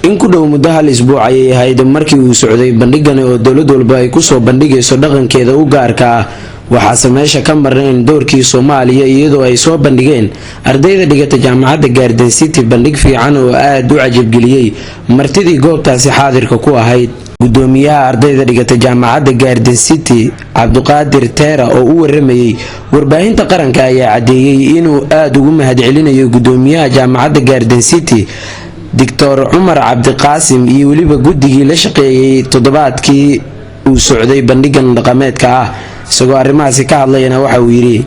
in ku dhow muddo hal isbuuc ayay ahayd markii uu socday bandhigani oo dowlad walba ay kusoo bandhigayso dhaqankeeda u gaarka ah waxaase meesha ka marnayn doorkii Soomaaliya iyadoo ay soo bandhigeen ardayda dhigata jaamacadda Garden City bandhig fiican oo aad u cajab geliyay martidii goobtaasi xaadirka ku ahayd gudoomiyaha ardayda dhigata jaamacadda Garden City Cabduqaadir Teera oo u waramayay warbaahinta qaranka ayaa cadeeyay inuu aad ugu mahadcelinayo gudoomiyaha jaamacadda Garden City Dr. Umar Abdiqaasim iyo waliba guddigii la shaqeeyay toddobaadkii uu socday bandhigan dhaqameedka ah isagoo arrimahaasi ka hadlayna waxa uu yiri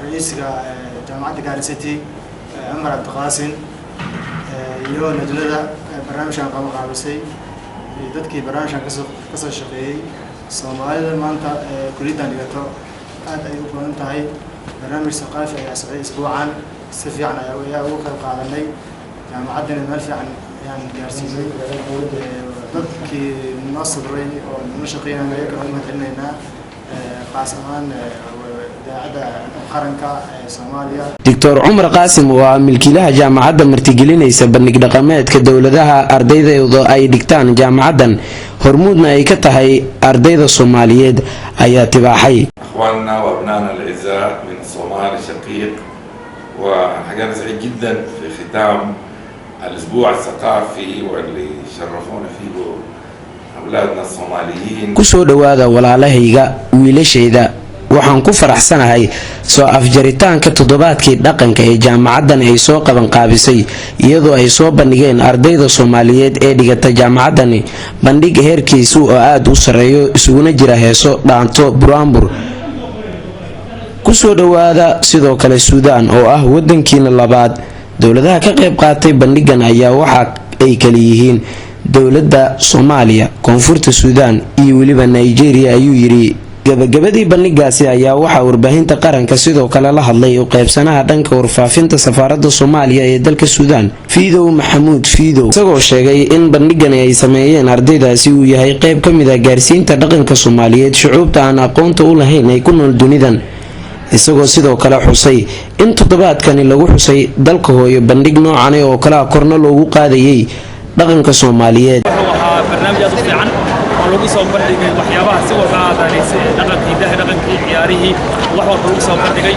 ra'iiska jaamacadda Garden City Umar Abdiqaasim iyo najlada barnaamijkan qabanqaabisay dadkii barnaamijkan ka soo shaqeeyay Soomaalida maanta kuliyadan dhigato aad ay u badan tahay barnaamij thaqaafi ayaa socday isbuucan si fiican ayaa uga qayb qaadanay jaamacaddan meel fiican ayaan gaarsiinay dadkii noo sabray oo noo shaqeynaya ayaga u mahadcelinaynaa qaas ahaan idaacadda qaranka ee Soomaaliya Dr. Umar Qaasim waa milkiilaha jaamacadda martigelinaysa bandhig dhaqameedka dowladaha ardayda ay dhigtaan jaamacaddan hormuudna ay ka tahay ardayda Soomaaliyeed ayaa tibaaxay اخواننا وابنائنا الاعزاء من الصومال الشقيق وحاجه سعيد جدا في ختام الأسبوع الثقافي واللي شرفونا فيه أولادنا الصوماليين kusoo dhawaada walaalahayga wiilashayda waxaan ku faraxsanahay soo afjaritaanka toddobaadkii dhaqanka ee jaamacaddan ay soo qaban qaabisay iyadoo ay soo bandhigeen ardayda Soomaaliyeed ee dhigata jaamacaddan bandhig heerkiisu oo aad u sareeyo isuguna jira heeso dhaanto buraanbur kusoo dhawaada sidoo kale Suudaan oo ah wadankiina labaad dowladaha ka qayb qaatay bandhigan ayaa waxa ay kala yihiin dowladda Soomaaliya koonfurta Suudaan iyo waliba Nigeria ayuu yiri gabagabadii bandhigaasi ayaa waxa warbaahinta qaranka sidoo kale la hadlay oo qaybsanaha dhanka warfaafinta safaaradda Soomaaliya ee dalka Suudaan Fiidow Maxamuud Fiidow isagoo sheegay in bandhigani ay sameeyeen ardaydaasi uu yahay qayb ka mid ah gaarsiinta dhaqanka Soomaaliyeed shucuubta aan aqoonta u lahayn ay ku nool dunidan isagoo sidoo kale xusay in toddobaadkani lagu xusay dalka hooyo bandhig noocan oo kala korna loogu qaadayay dhaqanka Soomaaliyeed waxa barnaamij aad u fiican oo lagu soo bandhigay waxyaabaha si wada qaadanaysay dhaqankii ciyaarihii wax walba lagu soo bandhigay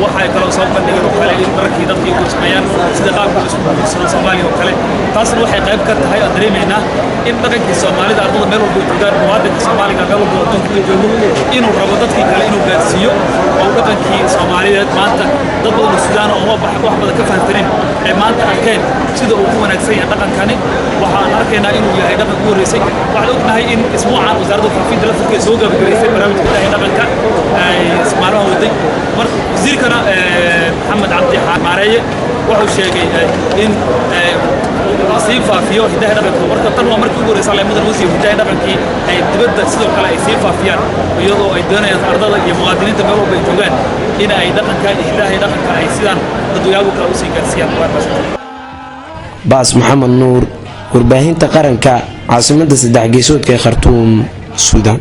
waxa ay kala soo bandhigeen oo kale in markii dadkii ku sameeyaan sida qaabka isku bulshada Soomaaliya oo kale taasna waxay qayb ka tahay dareemeynaa in dhaqankii Soomaalida ardada meel walba joogaan muwaadinka Soomaaliga meel walba uu joogo inuu rabo dadkii kale inuu gaarsiiyo oo dhaqankii Soomaaliyeed maanta dad badan Suudaan oo wax badan ka fahanteen ee maanta arkeen sida uu ku wanaagsan yahay dhaqankani waxaan arkaynaa inuu yahay dhaqan ku horeysay waxaan ognahay in isbuucan wasaaradda faafinta la fikirka soo gabagabaysay barnaamijka dhaqanka ay Soomaaliya waday mar wasiirkana Maxamed Cabdi Xamaareye wuxuu sheegay in sii faafiyo hidaha dhaqanka marka tan waa markii ugu horeysay mudan wasiir hidaha dhaqankii ay dibadda sidoo kale ay sii faafiyaan iyadoo ay doonayaan ardada iyo muwaadiniinta meel walba ay joogaan in ay dhaqanka iyo hidaha dhaqanka ay sidaan dadweynaha kale u sii gaarsiiyaan Baas Maxamed Nuur warbaahinta qaranka caasimadda saddex geesoodka ee Khartoum Suudaan